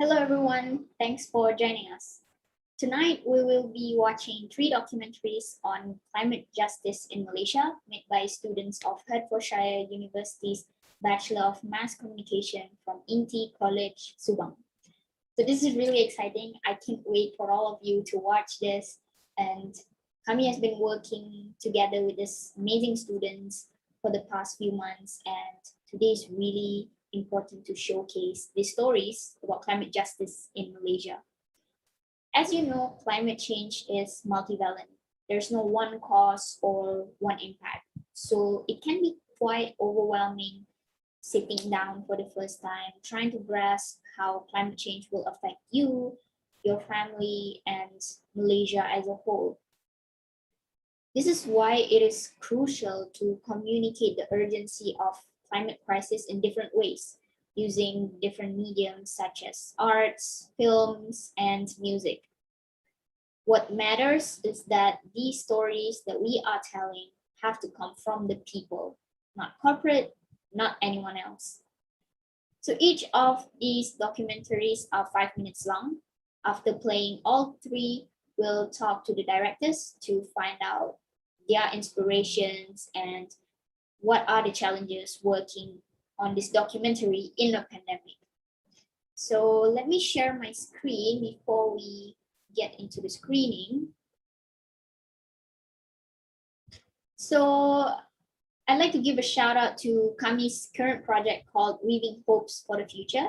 Hello everyone, thanks for joining us. Tonight we will be watching 3 documentaries on climate justice in Malaysia made by students of Hertfordshire University's Bachelor of Mass Communication from INTI College Subang. So this is really exciting. I can't wait for all of you to watch this. And KAMY has been working together with these amazing students for the past few months, and today is really important to showcase the stories about climate justice in Malaysia. As you know, climate change is multivalent. There's no one cause or one impact. So it can be quite overwhelming sitting down for the first time, trying to grasp how climate change will affect you, your family, and Malaysia as a whole. This is why it is crucial to communicate the urgency of climate crisis in different ways, using different mediums such as arts, films, and music. What matters is that these stories that we are telling have to come from the people, not corporate, not anyone else. So each of these documentaries are 5 minutes long. After playing all 3, we'll talk to the directors to find out their inspirations and what are the challenges working on this documentary in a pandemic. So let me share my screen before we get into the screening. So I'd like to give a shout out to KAMY's current project called Weaving Hopes for the Future.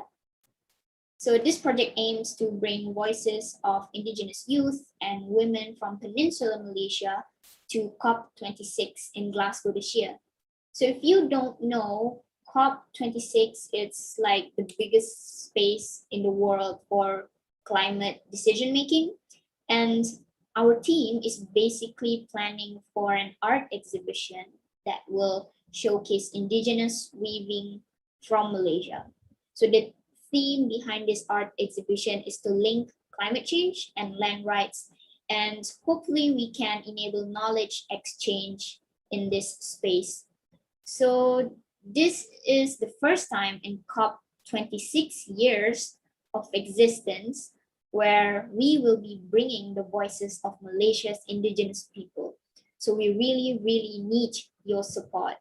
So this project aims to bring voices of Indigenous youth and women from Peninsular Malaysia to COP26 in Glasgow this year. So if you don't know, COP26, it's like the biggest space in the world for climate decision making. And our team is basically planning for an art exhibition that will showcase Indigenous weaving from Malaysia. So the theme behind this art exhibition is to link climate change and land rights, and hopefully we can enable knowledge exchange in this space. So this is the first time in COP26 years of existence where we will be bringing the voices of Malaysia's Indigenous people. So we really need your support.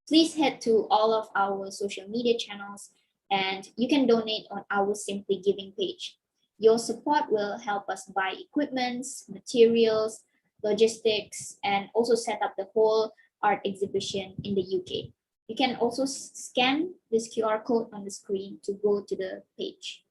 Please head to all of our social media channels and you can donate on our Simply Giving page. Your support will help us buy equipments, materials, logistics, and also set up the whole art exhibition in the UK. You can also scan this QR code on the screen to go to the page.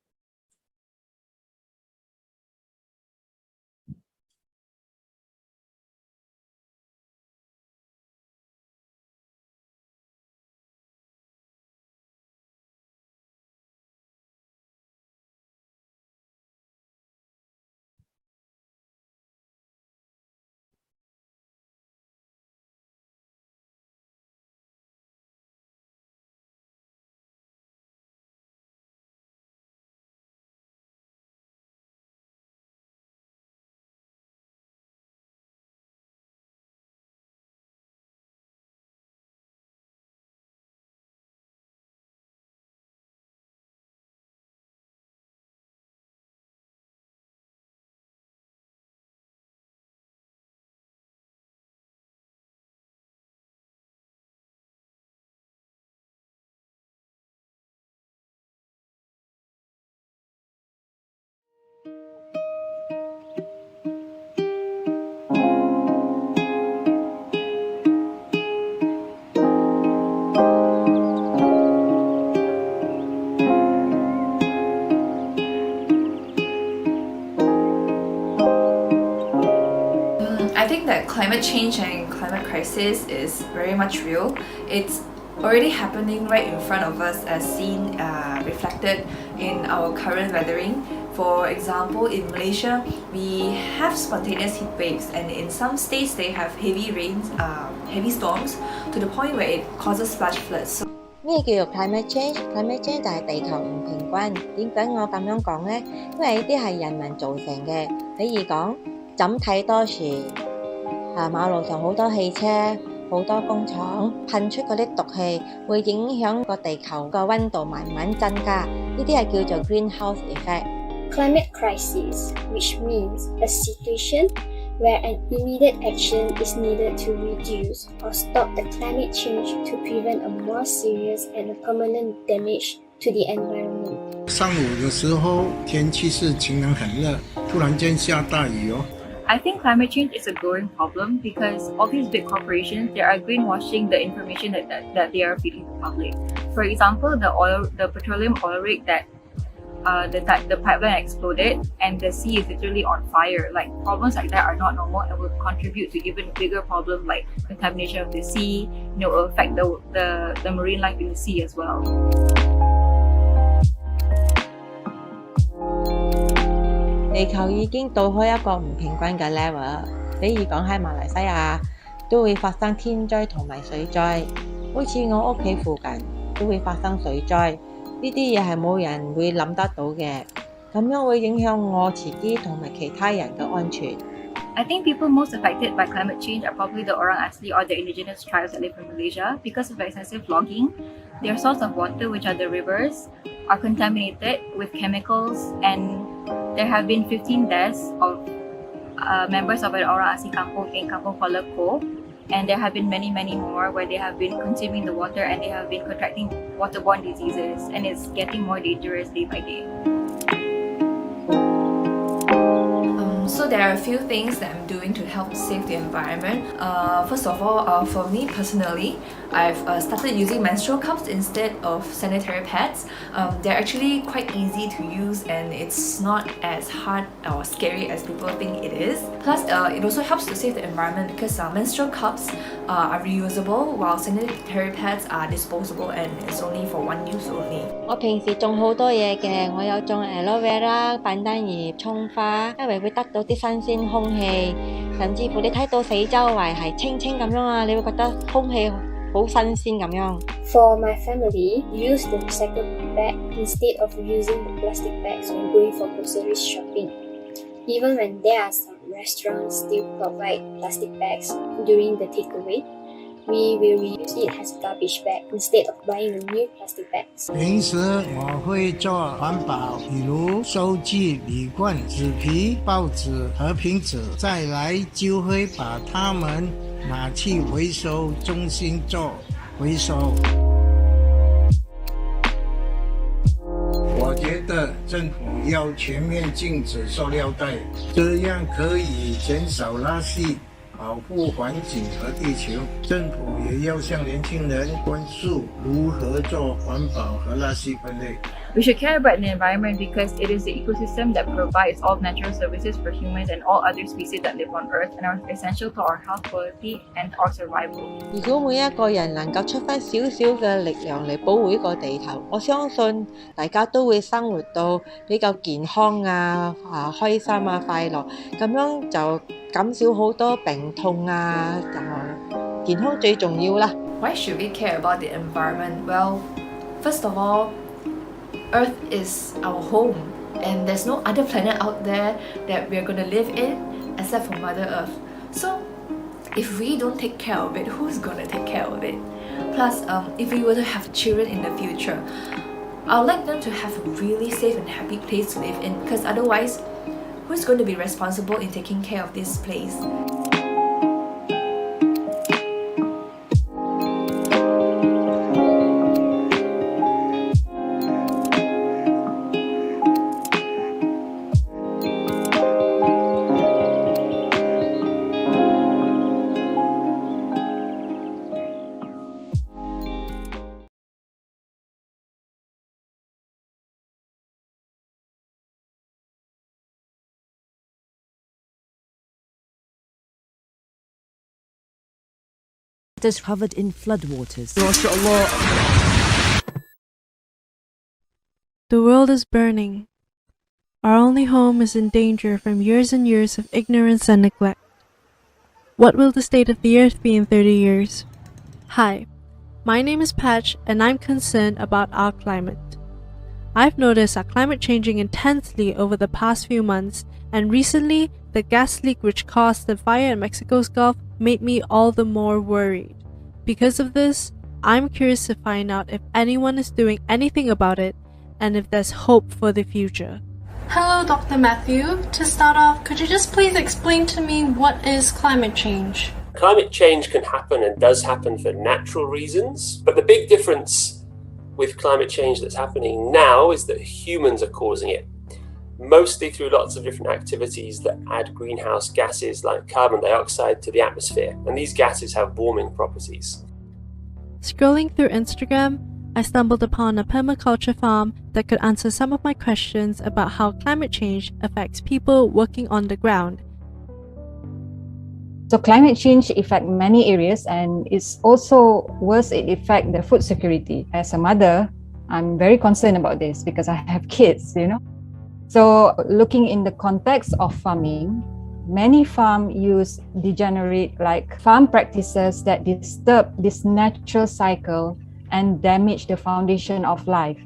I think that climate change and climate crisis is very much real. It's already happening right in front of us as seen reflected in our current weathering. For example, in Malaysia, we have spontaneous heat waves, and in some states they have heavy rains, heavy storms to the point where it causes flash floods. 咩叫做 climate change？climate change 就係地球唔平均。點解我咁樣講呢？因為呢啲係人民造成嘅。比如講，怎睇多樹，馬路上好多汽車，好多工廠噴出嗰啲毒氣，會影響個地球個溫度慢慢增加。呢啲係叫做 greenhouse effect。 Climate crisis, which means a situation where an immediate action is needed to reduce or stop the climate change to prevent a more serious and a permanent damage to the environment. 上午的时候天气是晴朗很热，突然间下大雨哦。 I think climate change is a growing problem because all these big corporations, they are greenwashing the information that they are feeding the public. For example, the petroleum oil rig that the pipeline exploded and the sea is literally on fire. Like problems like that are not normal and will contribute to even bigger problems like contamination of the sea. Will affect the marine life in the sea as well. 地球已經到開一個唔平均嘅 level， 比如講喺馬來西亞都會發生天災同埋水災，好似我屋企附近都會發生水災，呢啲嘢係冇人會諗得到嘅，咁樣會影響我自己同埋其他人嘅安全。 I think people most affected by climate change are probably the orang asli or the indigenous tribes that live in Malaysia because of excessive logging. Their source of water, which are the rivers, are contaminated with chemicals, and there have been 15 deaths of members of an orang asli kampung in Kampung Kuala Ko, and there have been many more where they have been consuming the water and they have been contracting waterborne diseases, and it's getting more dangerous day by day. So there are a few things that I'm doing to help save the environment. First of all, for me personally, I've started using menstrual cups instead of sanitary pads. They're actually quite easy to use and it's not as hard or scary as people think it is. Plus, it also helps to save the environment because menstrual cups are reusable while sanitary pads are disposable and it's only for one use only. 我平時種好多嘢嘅，我有種 aloe vera、板丹葉、葱花，因為會得到啲新鮮空氣，甚至乎你睇到四周圍係清清咁樣啊，你會覺得空氣好新鮮咁樣。 For my family, we use the recycled bag instead of using the plastic bags when going for grocery shopping. Even when there are some restaurants still provide plastic bags during the takeaway, we will reuse it as garbage bag instead of buying the new plastic bags. 平时我会做环保，比如收集铝罐、纸皮、报纸和瓶子，再来就会把它们拿去回收中心做回收。我觉得政府要全面禁止塑料袋，这样可以减少垃圾，保护环境和地球。政府也要向年轻人灌输如何做环保和垃圾分类。 We should care about the environment because it is the ecosystem that provides all natural services for humans and all other species that live on Earth and are essential to our health quality and our survival. 如果每一個人能夠出翻少少嘅力量嚟保護呢個地球，我相信大家都會生活到比較健康啊、開心啊、快樂，咁樣就減少好多病痛啊，健康最重要啦。 Why should we care about the environment? Well, first of all, Earth is our home and there's no other planet out there that we're going to live in except for Mother Earth. So if we don't take care of it, who's going to take care of it? Plus, if we were to have children in the future, I would like them to have a really safe and happy place to live in because otherwise, who's going to be responsible in taking care of this place? Is covered in floodwaters. The world is burning. Our only home is in danger from years and years of ignorance and neglect. What will the state of the earth be in 30 years? Hi, my name is Patch and I'm concerned about our climate. I've noticed our climate changing intensely over the past few months, and recently the gas leak which caused the fire in Mexico's Gulf made me all the more worried. Because of this, I'm curious to find out if anyone is doing anything about it and if there's hope for the future. Hello, Dr. Matthew. To start off, could you just please explain to me what is climate change? Climate change can happen and does happen for natural reasons, but the big difference with climate change that's happening now is that humans are causing it, mostly through lots of different activities that add greenhouse gases like carbon dioxide to the atmosphere, and these gases have warming properties. Scrolling through Instagram, I stumbled upon a permaculture farm that could answer some of my questions about how climate change affects people working on the ground. So climate change affects many areas, and it's also worse, it affects the food security. As a mother, I'm very concerned about this because I have kids, So looking in the context of farming, many farms use degenerate like farm practices that disturb this natural cycle and damage the foundation of life.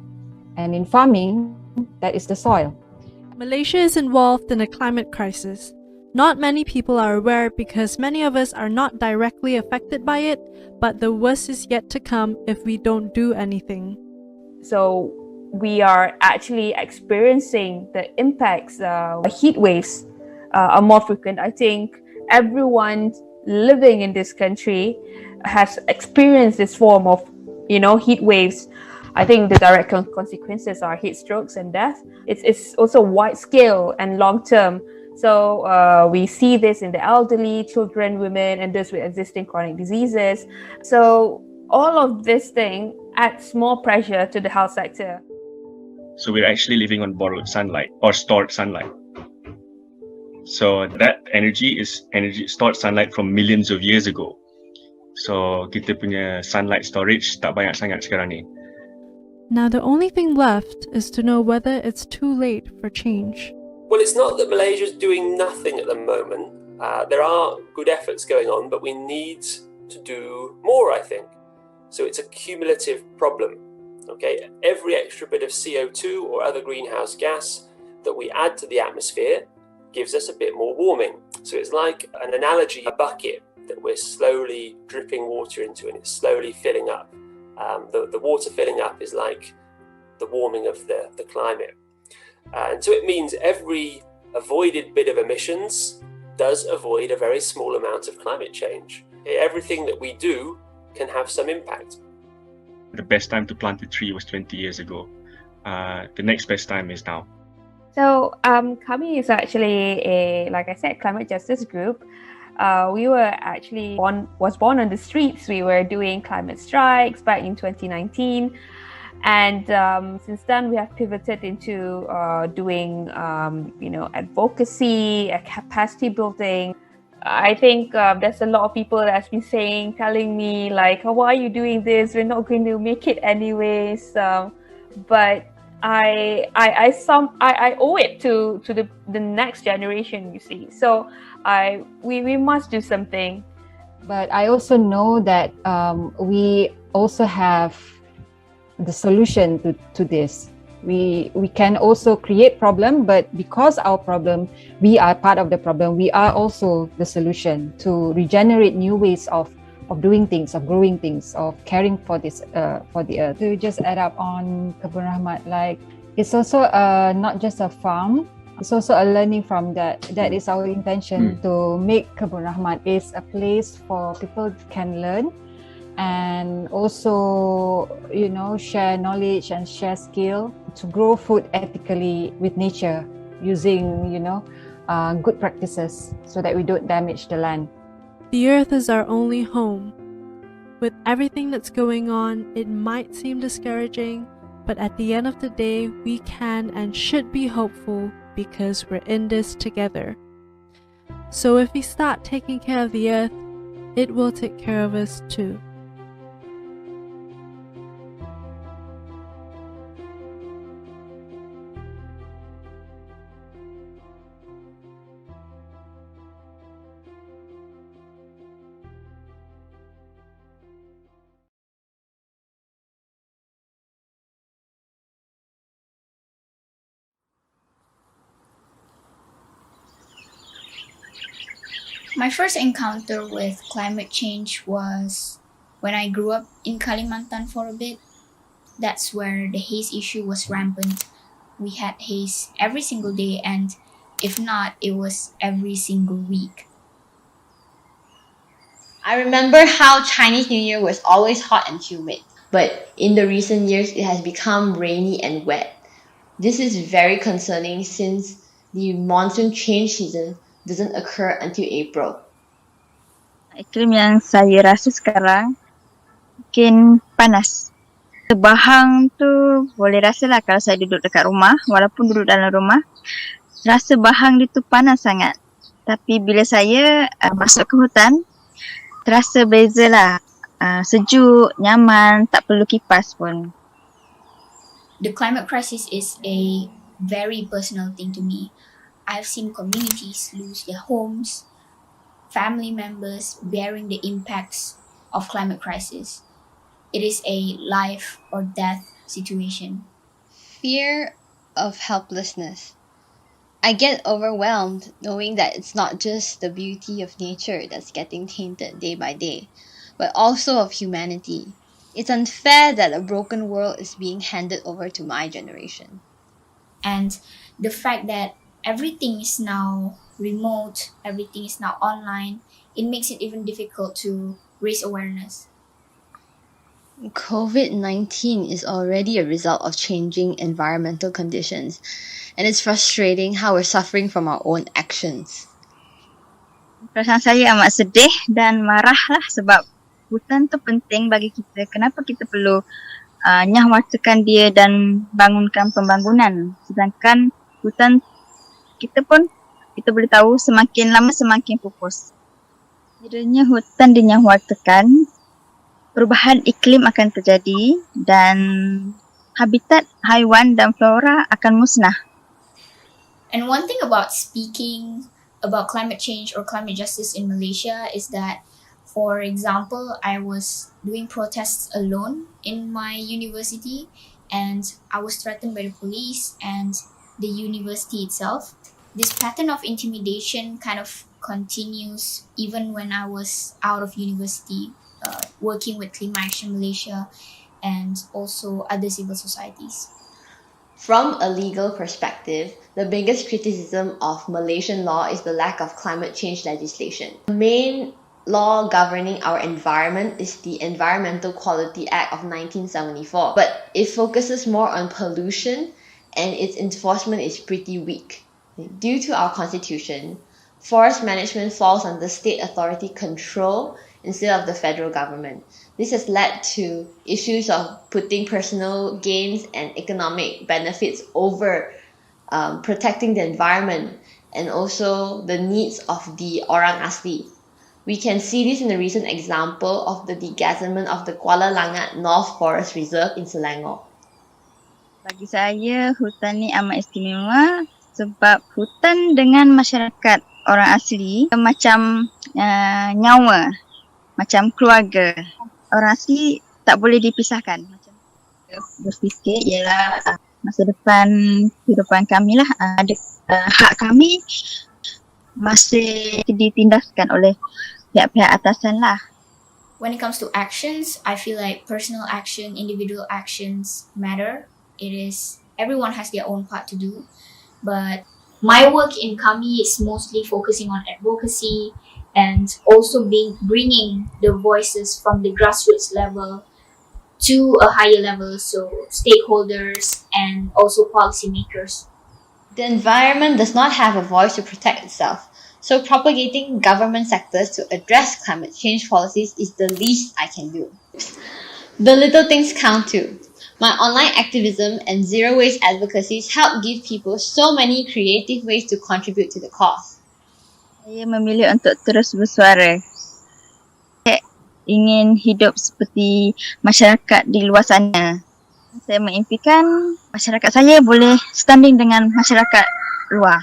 And in farming, that is the soil. Malaysia is involved in a climate crisis. Not many people are aware because many of us are not directly affected by it, but the worst is yet to come if we don't do anything. So we are actually experiencing the impacts. Heat waves are more frequent. I think everyone living in this country has experienced this form of, heat waves. I think the direct consequences are heat strokes and death. It's also wide scale and long term. So we see this in the elderly, children, women, and those with existing chronic diseases. So all of this thing adds more pressure to the health sector. So we're actually living on borrowed sunlight or stored sunlight. So that energy is stored sunlight from millions of years ago. So kita punya sunlight storage tak banyak sangat sekarang ni. Now the only thing left is to know whether it's too late for change. Well, it's not that Malaysia is doing nothing at the moment. There are good efforts going on, but we need to do more, I think. So it's a cumulative problem. Okay, every extra bit of CO2 or other greenhouse gas that we add to the atmosphere gives us a bit more warming. So it's like an analogy, a bucket that we're slowly dripping water into, and it's slowly filling up. The water filling up is like the warming of the climate. And so it means every avoided bit of emissions does avoid a very small amount of climate change. Everything that we do can have some impact. The best time to plant a tree was 20 years ago. The next best time is now. So KAMY is actually like I said, climate justice group. We were actually born on the streets. We were doing climate strikes back in 2019. And since then, we have pivoted into doing, advocacy, capacity building. I think there's a lot of people that has been telling me like, oh, why are you doing this? We're not going to make it anyways. But I owe it to the next generation, you see. So we must do something. But I also know that we also have the solution to this. We can also create problem, but because our problem, we are part of the problem, we are also the solution to regenerate new ways of doing things, of growing things, of caring for this for the earth. To just add up on Kebun Rahmat, like it's also not just a farm, it's also a learning from that. That is our intention, to make Kebun Rahmat is a place for people can learn and also, share knowledge and share skill to grow food ethically with nature using, good practices so that we don't damage the land. The earth is our only home. With everything that's going on, it might seem discouraging, but at the end of the day, we can and should be hopeful because we're in this together. So if we start taking care of the earth, it will take care of us too. My first encounter with climate change was when I grew up in Kalimantan for a bit. that's where the haze issue was rampant. We had haze every single day, and if not, it was every single week. I remember how Chinese New Year was always hot and humid, but in the recent years it has become rainy and wet. This is very concerning since the monsoon change season doesn't occur until April. Iklim yang saya rasa sekarang makin panas. Bahang tu boleh rasa lah kalau saya duduk dekat rumah, walaupun duduk dalam rumah, rasa bahang dia tu panas sangat. Tapi bila saya masuk ke hutan, terasa beza lah. Sejuk, nyaman, tak perlu kipas pun. The climate crisis is a very personal thing to me. I've seen communities lose their homes, family members bearing the impacts of climate crisis. It is a life or death situation. Fear of helplessness. I get overwhelmed knowing that it's not just the beauty of nature that's getting tainted day by day, but also of humanity. It's unfair that a broken world is being handed over to my generation. And the fact that everything is now remote, everything is now online, it makes it even difficult to raise awareness. COVID-19 is already a result of changing environmental conditions, and it's frustrating how we're suffering from our own actions. Perasaan saya amat sedih dan marah lah sebab hutan tu penting bagi kita. Kenapa kita perlu nyahwatakan dia dan bangunkan pembangunan? Sedangkan hutan kita pun, kita boleh tahu semakin lama semakin pupus. Kiranya hutan dinyahwatakan, perubahan iklim akan terjadi dan habitat haiwan dan flora akan musnah. And one thing about speaking about climate change or climate justice in Malaysia is that, for example, I was doing protests alone in my university and I was threatened by the police and the university itself. This pattern of intimidation kind of continues even when I was out of university, working with Klima Action Malaysia and also other civil societies. From a legal perspective, the biggest criticism of Malaysian law is the lack of climate change legislation. The main law governing our environment is the Environmental Quality Act of 1974, but it focuses more on pollution and its enforcement is pretty weak. Due to our constitution, forest management falls under state authority control instead of the federal government. This has led to issues of putting personal gains and economic benefits over protecting the environment and also the needs of the orang asli. We can see this in the recent example of the degassement of the Kuala Langat North Forest Reserve in Selangor. Bagi saya, hutan ni amat istimewa sebab hutan dengan masyarakat orang asli macam nyawa, macam keluarga. Orang asli tak boleh dipisahkan. Berfikir ialah masa depan kehidupan kami lah. Ada hak kami masih ditindaskan oleh pihak-pihak atasan lah. When it comes to actions, I feel like personal action, individual actions matter. It is, everyone has their own part to do. But my work in KAMY is mostly focusing on advocacy and also bringing the voices from the grassroots level to a higher level, so stakeholders and also policymakers. The environment does not have a voice to protect itself, so propagating government sectors to address climate change policies is the least I can do. The little things count too. My online activism and zero waste advocacies help give people so many creative ways to contribute to the cause. Saya memilih untuk terus bersuara. Saya ingin hidup seperti masyarakat di luar sana. Saya mengimpikan masyarakat saya boleh standing dengan masyarakat luar.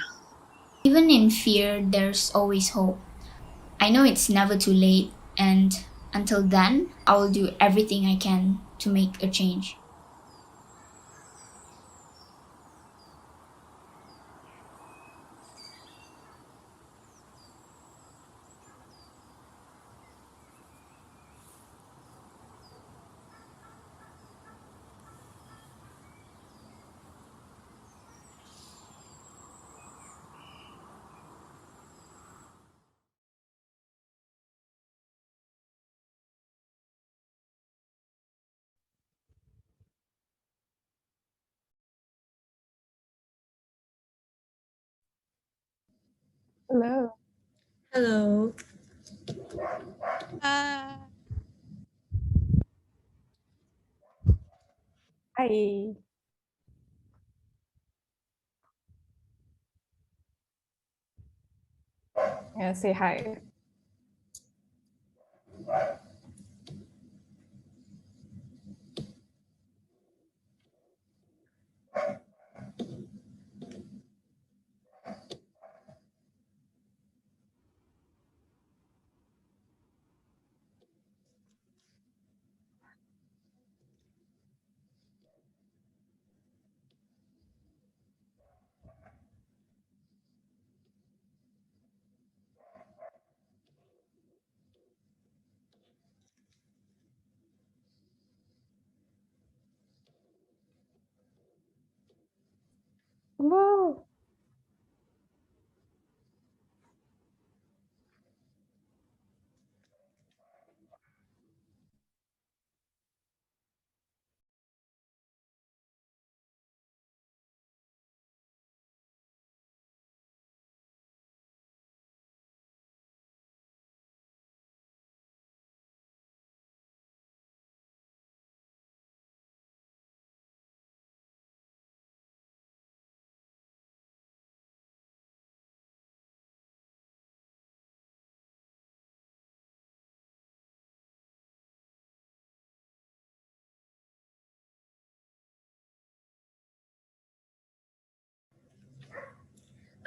Even in fear, there's always hope. I know it's never too late, and until then, I will do everything I can to make a change. Hello. Hello. Hi. Yeah, say hi. Wow.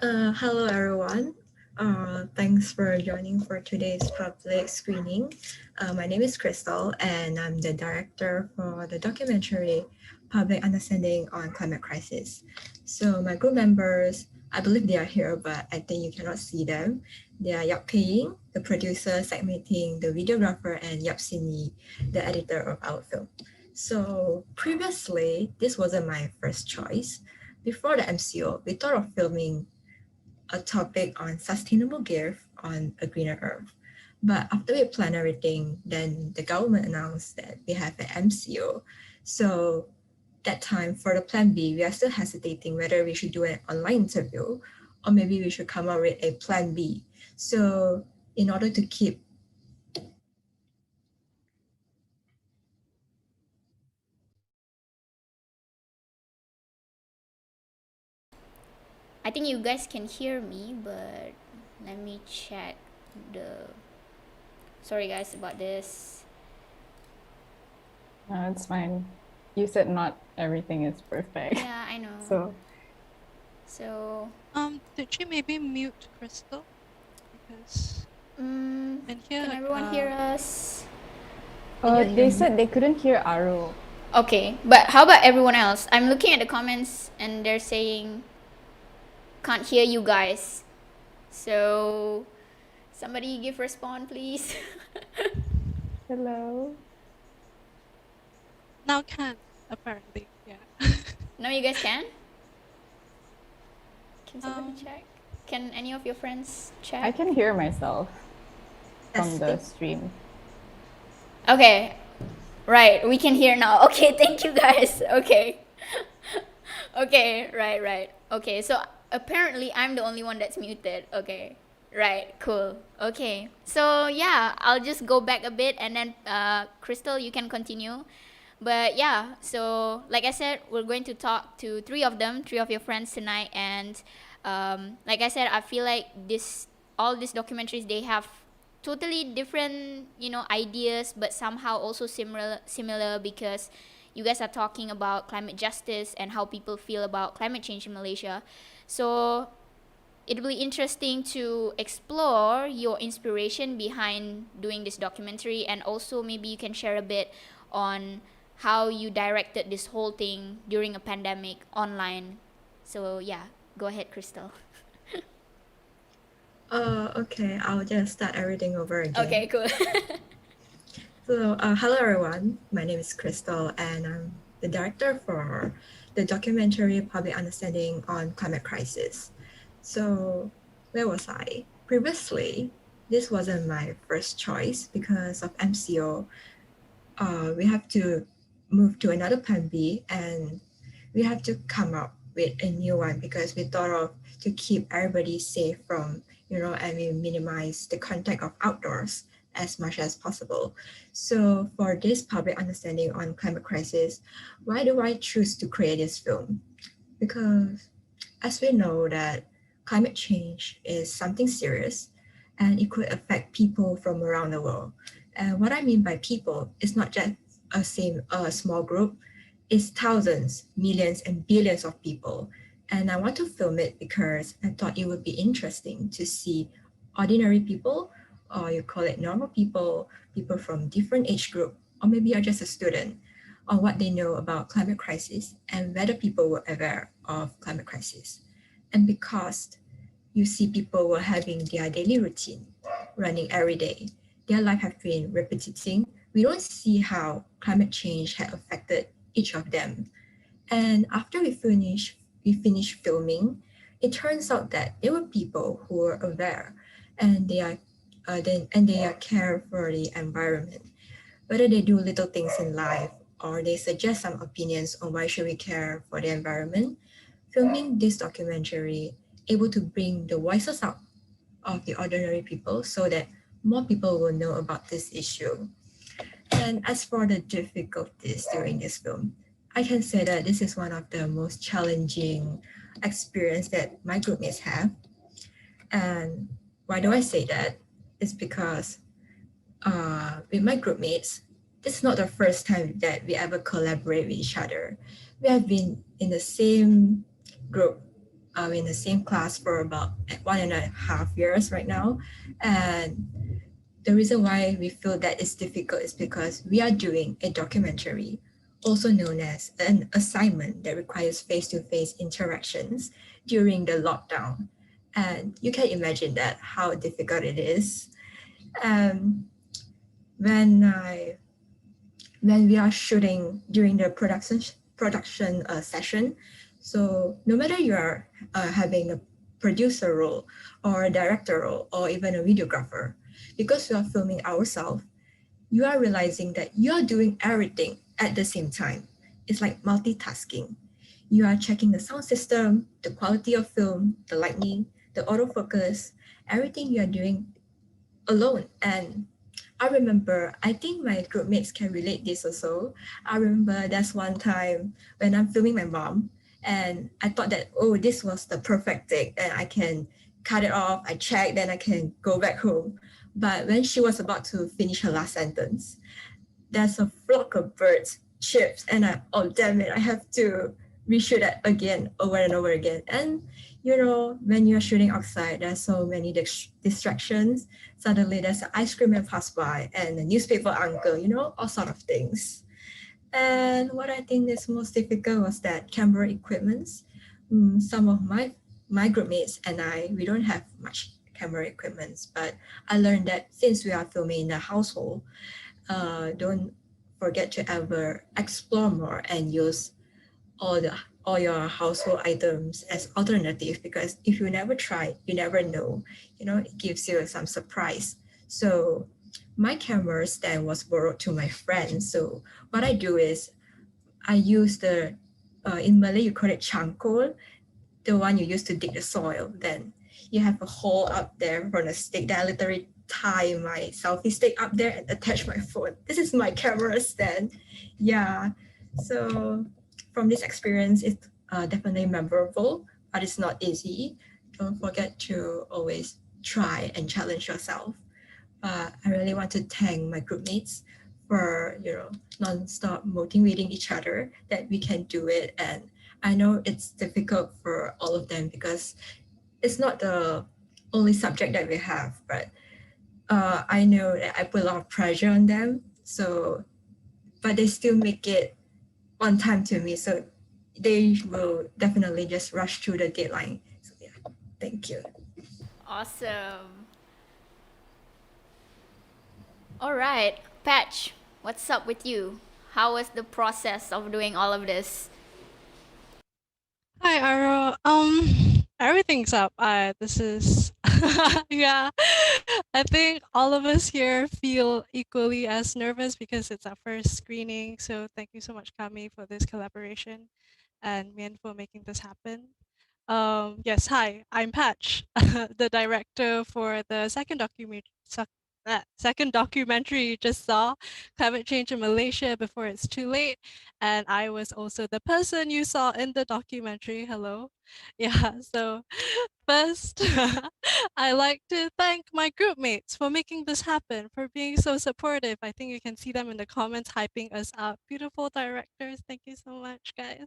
Hello everyone. Thanks for joining for today's public screening. My name is Crystal and I'm the director for the documentary Public Understanding on Climate Crisis. So my group members, I believe they are here, but I think you cannot see them. They are Yap Pei, the producer, Segmenting, the videographer, and Yap Sini, the editor of our film. So previously, this wasn't my first choice. Before the MCO, we thought of filming a topic on sustainable gift on a greener earth. But after we planned everything, then the government announced that we have an MCO. So that time for the plan B, we are still hesitating whether we should do an online interview or maybe we should come up with a plan B. So in order to keep I think you guys can hear me, but let me check the. Sorry guys about this. No, it's fine. You said not everything is perfect. Yeah, I know. So. Did you maybe mute Crystal? Because can everyone hear us? They said they couldn't hear Aru. Okay, but how about everyone else? I'm looking at the comments and they're saying can't hear you guys. So somebody give response please. Hello. now can, apparently, yeah. Now you guys can? Can somebody check? Can any of your friends check? I can hear myself from the stream. Okay, right, we can hear now. Okay, thank you guys. Okay. Okay, right. Okay, so apparently I'm the only one that's muted. Okay, right, cool. Okay, so yeah, I'll just go back a bit and then Crystal, you can continue. But yeah, so like I said, we're going to talk to three of your friends tonight. And like I said, I feel like all these documentaries, they have totally different, ideas, but somehow also similar because you guys are talking about climate justice and how people feel about climate change in Malaysia. So it'll be interesting to explore your inspiration behind doing this documentary, and also maybe you can share a bit on how you directed this whole thing during a pandemic online. So yeah, go ahead, Crystal. Okay, I'll just start everything over again. Okay, cool. So, hello everyone. My name is Crystal, and I'm the director for the documentary Public Understanding on Climate Crisis. So, where was I? Previously, this wasn't my first choice because of MCO. We have to move to another plan B, and we have to come up with a new one because we thought of to keep everybody safe from and we minimize the contact of outdoors as much as possible. So for this public understanding on climate crisis, why do I choose to create this film? Because as we know that climate change is something serious and it could affect people from around the world. And what I mean by people is not just a small group, it's thousands, millions, and billions of people. And I want to film it because I thought it would be interesting to see ordinary people, or you call it normal people, people from different age group, or maybe you're just a student, on what they know about climate crisis and whether people were aware of climate crisis. And because you see people were having their daily routine running every day, their life have been repeating, we don't see how climate change had affected each of them. And after we finish filming, it turns out that there were people who were aware and they are care for the environment. Whether they do little things in life or they suggest some opinions on why should we care for the environment, filming this documentary able to bring the voices out of the ordinary people so that more people will know about this issue. And as for the difficulties during this film, I can say that this is one of the most challenging experience that my groupmates have. And why do I say that? It's because with my groupmates, this is not the first time that we ever collaborate with each other. We have been in the same group, in the same class for about 1.5 years right now. And the reason why we feel that it's difficult is because we are doing a documentary, also known as an assignment that requires face-to-face interactions during the lockdown. And you can imagine that how difficult it is. When we are shooting during the production session, so no matter you are having a producer role or a director role or even a videographer, because we are filming ourselves, you are realizing that you are doing everything at the same time. It's like multitasking. You are checking the sound system, the quality of film, the lighting, the autofocus, everything you are doing alone. And I remember, I think my groupmates can relate this also. I remember there's one time when I'm filming my mom and I thought that, oh, this was the perfect take and I can cut it off, I check, then I can go back home. But when she was about to finish her last sentence, there's a flock of birds, chips, and oh damn it, I have to reshoot that again, over and over again. And when you're shooting outside, there's so many distractions. Suddenly there's an ice cream man pass by and a newspaper uncle, all sort of things. And what I think is most difficult was that camera equipments. Some of my groupmates and we don't have much camera equipments, but I learned that since we are filming in a household, don't forget to ever explore more and use all your household items as alternative, because if you never try, you never know, it gives you some surprise. So my camera stand was borrowed to my friend. So what I do is I use in Malay you call it cangkul, the one you use to dig the soil. Then you have a hole up there from a stick that I literally tie my selfie stick up there and attach my phone. This is my camera stand. Yeah. So from this experience, it's definitely memorable, but it's not easy. Don't forget to always try and challenge yourself. I really want to thank my groupmates for non-stop motivating each other that we can do it. And I know it's difficult for all of them because it's not the only subject that we have, but I know that I put a lot of pressure on them. So, but they still make it on time to me. So they will definitely just rush through the deadline. So yeah, thank you. Awesome. All right, Patch, what's up with you? How was the process of doing all of this? Hi, Aro. Everything's up. This is, yeah. I think all of us here feel equally as nervous because it's our first screening. So thank you so much, KAMY, for this collaboration and Mian for making this happen. Yes, hi, I'm Patch, the director for the second documentary you just saw, Climate Change in Malaysia Before It's Too Late. And I was also the person you saw in the documentary. Hello. Yeah, so first, I like to thank my group mates for making this happen, for being so supportive. I think you can see them in the comments hyping us up. Beautiful directors. Thank you so much, guys.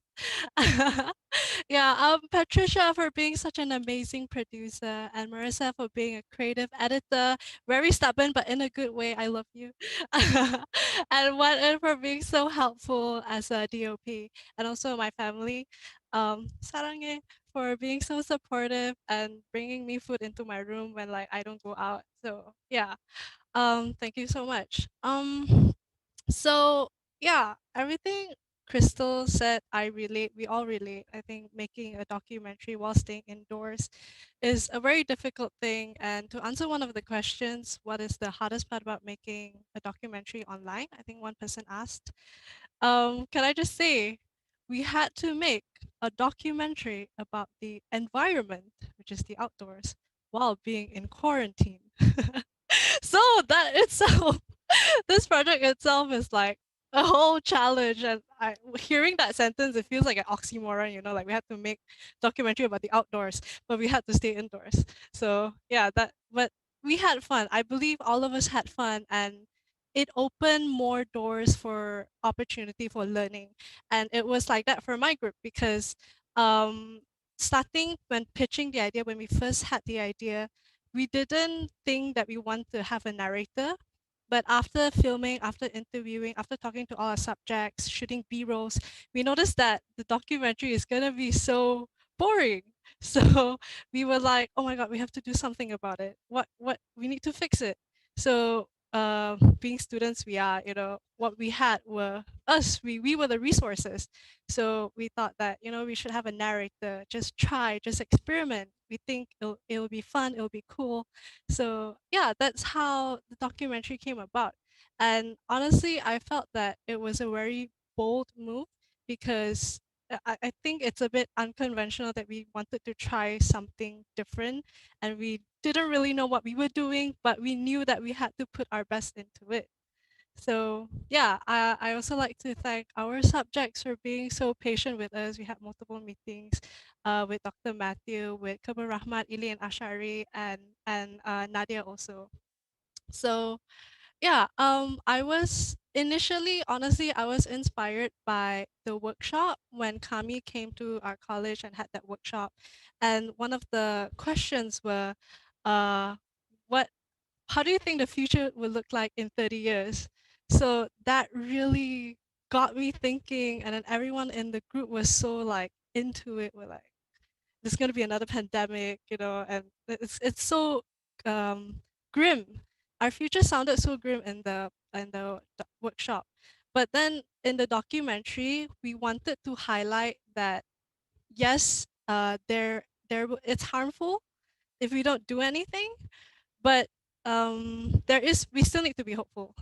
Yeah, Patricia for being such an amazing producer, and Marissa for being a creative editor, very stubborn but in a good way. I love you. And Wan for being so helpful as a DOP, and also my family. Sarange for being so supportive and bringing me food into my room when like I don't go out. So yeah, thank you so much. So yeah, everything Crystal said, I relate. We all relate. I think making a documentary while staying indoors is a very difficult thing. And to answer one of the questions, what is the hardest part about making a documentary online? I think one person asked. Can I just say, we had to make a documentary about the environment, which is the outdoors, while being in quarantine. So that itself, this project itself is like a whole challenge. And hearing that sentence, it feels like an oxymoron, you know, like we had to make documentary about the outdoors, but we had to stay indoors. So yeah, but we had fun. I believe all of us had fun, and it opened more doors for opportunity for learning. And it was like that for my group because um, starting when pitching the idea, when we first had the idea, we didn't think that we want to have a narrator. But after filming, after interviewing, after talking to all our subjects, shooting B-rolls, we noticed that the documentary is gonna be so boring. So we were like, oh my God, we have to do something about it. What we need to fix it. So being students we are, you know, what we had were us. We were the resources. So we thought that, you know, we should have a narrator, just try, just experiment. We think it'll be fun, it'll be cool. So yeah, that's how the documentary came about. And honestly, I felt that it was a very bold move because I think it's a bit unconventional that we wanted to try something different, and we didn't really know what we were doing, but we knew that we had to put our best into it. So yeah, I also like to thank our subjects for being so patient with us. We had multiple meetings with Dr. Matthew, with Kabir Rahmat, Ili and Ashari, and Nadia also. So yeah, I was initially, honestly, I was inspired by the workshop when KAMY came to our college and had that workshop. And one of the questions were, uh, what how do you think the future will look like in 30 years? So that really got me thinking, and then everyone in the group was so like into it. We're like, there's gonna be another pandemic, you know, and it's so grim. Our future sounded so grim in the workshop, but then in the documentary, we wanted to highlight that yes, it's harmful if we don't do anything, but we still need to be hopeful.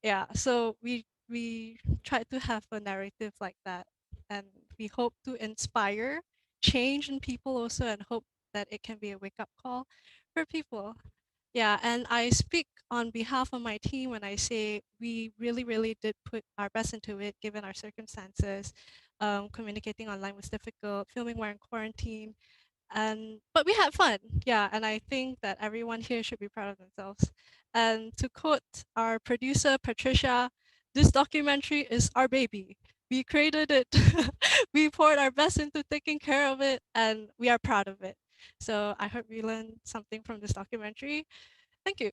Yeah, so we try to have a narrative like that, and we hope to inspire change in people also, and hope that it can be a wake-up call for people. Yeah, and I speak on behalf of my team when I say we really did put our best into it given our circumstances. Communicating online was difficult, filming while in quarantine, and but we had fun. Yeah, and I think that everyone here should be proud of themselves. And to quote our producer Patricia, this documentary is our baby. We created it. We poured our best into taking care of it, and we are proud of it. So I hope you learned something from this documentary. Thank you.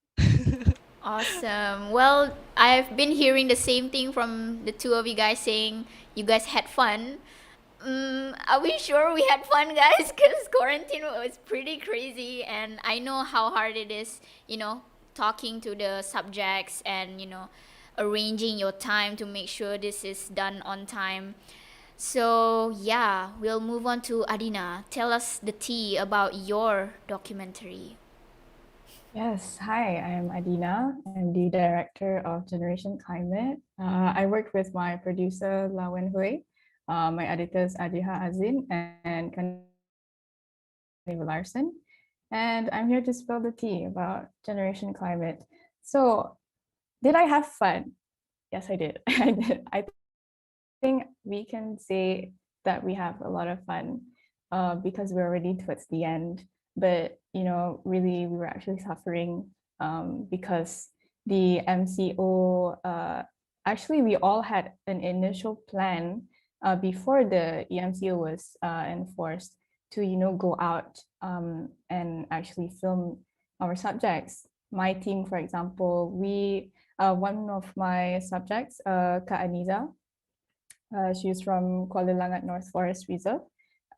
Awesome. Well, I've been hearing the same thing from the two of you guys saying you guys had fun. Are we sure we had fun, guys? Because quarantine was pretty crazy, and I know how hard it is, you know, talking to the subjects and, you know, arranging your time to make sure this is done on time. So, yeah, we'll move on to Adina. Tell us the tea about your documentary. Yes, hi, I'm Adina. I'm the director of Generation Climate. I work with my producer, Lawen Hui, my editors, Adiha Azin and Larson, and I'm here to spill the tea about Generation Climate. So, did I have fun? Yes, I did. I did. I think we can say that we have a lot of fun because we're already towards the end. But really, we were actually suffering because the MCO. Actually, we all had an initial plan before the EMCO was enforced to go out and actually film our subjects. My team, for example, one of my subjects, Kak she's from Kuala Langat North Forest Reserve.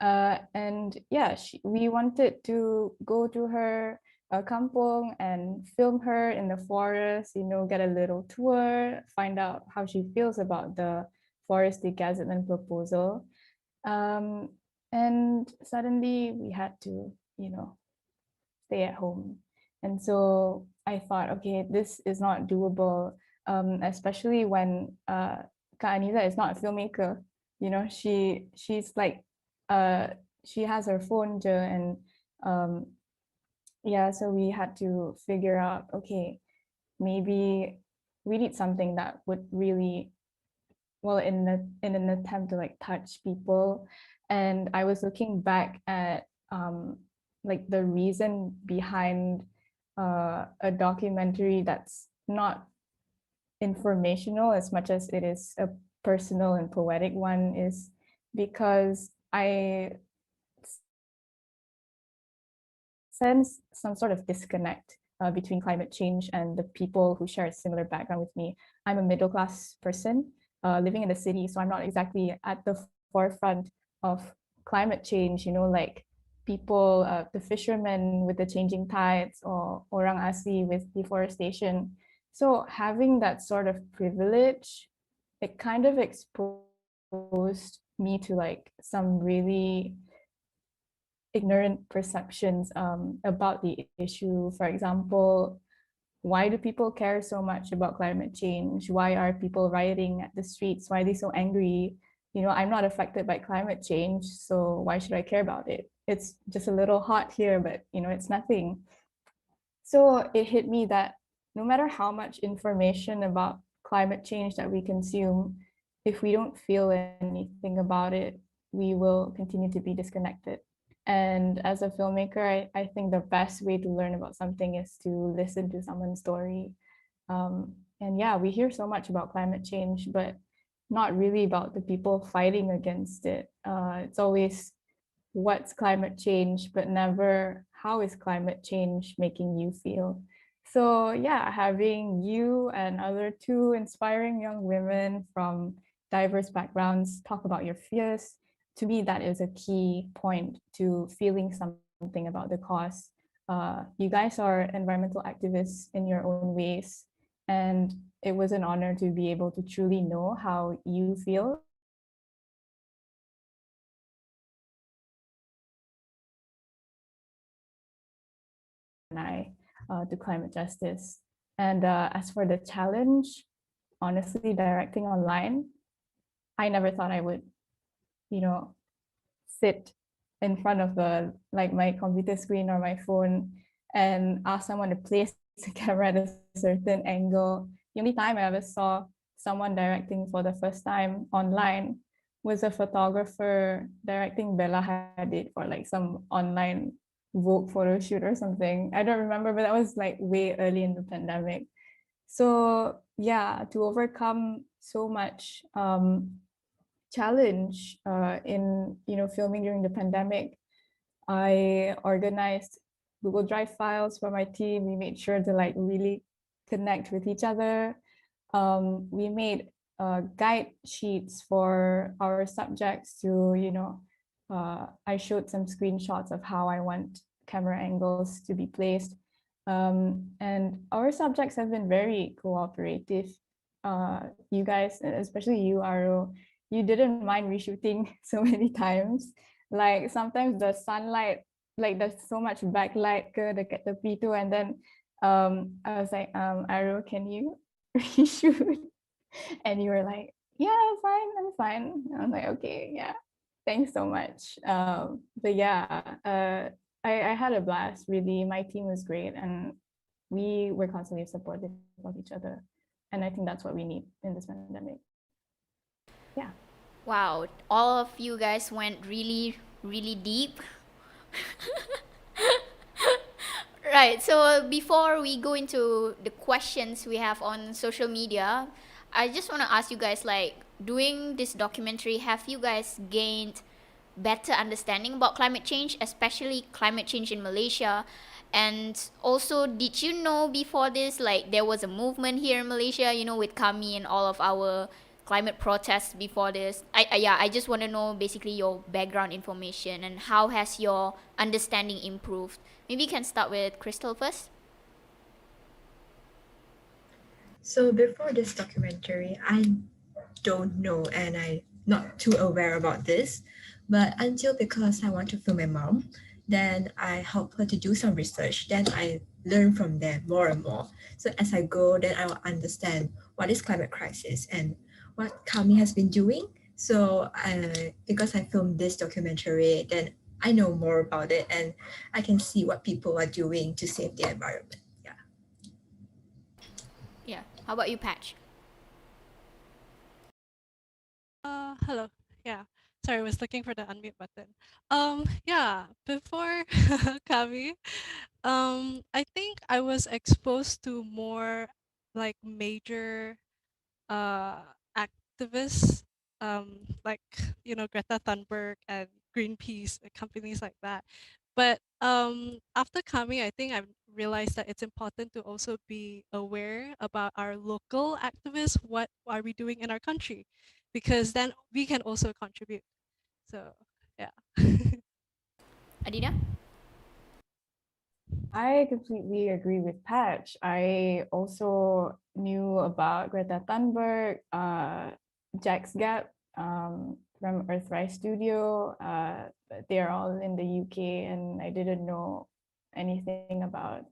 And yeah, we wanted to go to her kampong and film her in the forest, get a little tour, find out how she feels about the forest degazettement proposal. And suddenly we had to, stay at home. And so I thought, okay, this is not doable, especially when Kak Aniza is not a filmmaker. She's like, she has her phone and yeah, so we had to figure out, okay, maybe we need something that would really, well, in an attempt to like touch people. And I was looking back at like the reason behind a documentary that's not informational as much as it is a personal and poetic one, is because I sense some sort of disconnect between climate change and the people who share a similar background with me. I'm a middle-class person living in the city, so I'm not exactly at the forefront of climate change, like people, the fishermen with the changing tides, or orang asli with deforestation. So having that sort of privilege, it kind of exposed me to like some really ignorant perceptions about the issue. For example, why do people care so much about climate change? Why are people rioting at the streets? Why are they so angry? I'm not affected by climate change, so why should I care about it? It's just a little hot here, but it's nothing. So it hit me that no matter how much information about climate change that we consume, if we don't feel anything about it, we will continue to be disconnected. And as a filmmaker, I think the best way to learn about something is to listen to someone's story. And yeah, we hear so much about climate change, but not really about the people fighting against it. It's always what's climate change, but never how is climate change making you feel. So yeah, having you and other two inspiring young women from diverse backgrounds talk about your fears, to me, that is a key point to feeling something about the cause. You guys are environmental activists in your own ways, and it was an honor to be able to truly know how you feel. To climate justice. And as for the challenge, honestly, directing online, I never thought I would, sit in front of my computer screen or my phone and ask someone to place the camera at a certain angle. The only time I ever saw someone directing for the first time online was a photographer directing Bella Hadid for like some online Vogue photo shoot or something. I don't remember, but that was like way early in the pandemic. So yeah, to overcome so much challenge in filming during the pandemic, I organized Google Drive files for my team. We made sure to like really connect with each other. We made guide sheets for our subjects to, I showed some screenshots of how I want camera angles to be placed. And our subjects have been very cooperative. You guys, especially you, Aro, you didn't mind reshooting so many times. Like sometimes the sunlight, like there's so much backlight ke dekat tepi tu, and then I was like, Aro, can you reshoot? And you were like, yeah, I'm fine. And I was like, okay, yeah, thanks so much. But yeah, I had a blast, really. My team was great, and we were constantly supportive of each other. And I think that's what we need in this pandemic. Yeah. Wow, all of you guys went really, really deep. Right, so before we go into the questions we have on social media, I just want to ask you guys, like, doing this documentary, have you guys gained better understanding about climate change, especially climate change in Malaysia? And also, did you know before this, like, there was a movement here in Malaysia, with KAMY and all of our climate protests before this? I just want to know basically your background information and how has your understanding improved. Maybe you can start with Crystal first. So before this documentary, I don't know and I'm not too aware about this. But until because I want to film my mom, then I help her to do some research. Then I learn from them more and more. So as I go, then I will understand what is climate crisis and what KAMY has been doing. So because I filmed this documentary, then I know more about it and I can see what people are doing to save the environment. Yeah. How about you, Patch? Hello. Yeah. Sorry, I was looking for the unmute button. Yeah, before Kami, I think I was exposed to more like major activists, like Greta Thunberg and Greenpeace, companies like that. But after Kami, I think I've realized that it's important to also be aware about our local activists. What are we doing in our country? Because then we can also contribute. So yeah. Adina? I completely agree with Patch. I also knew about Greta Thunberg, Jack's Gap from Earthrise Studio. But they're all in the UK, and I didn't know anything about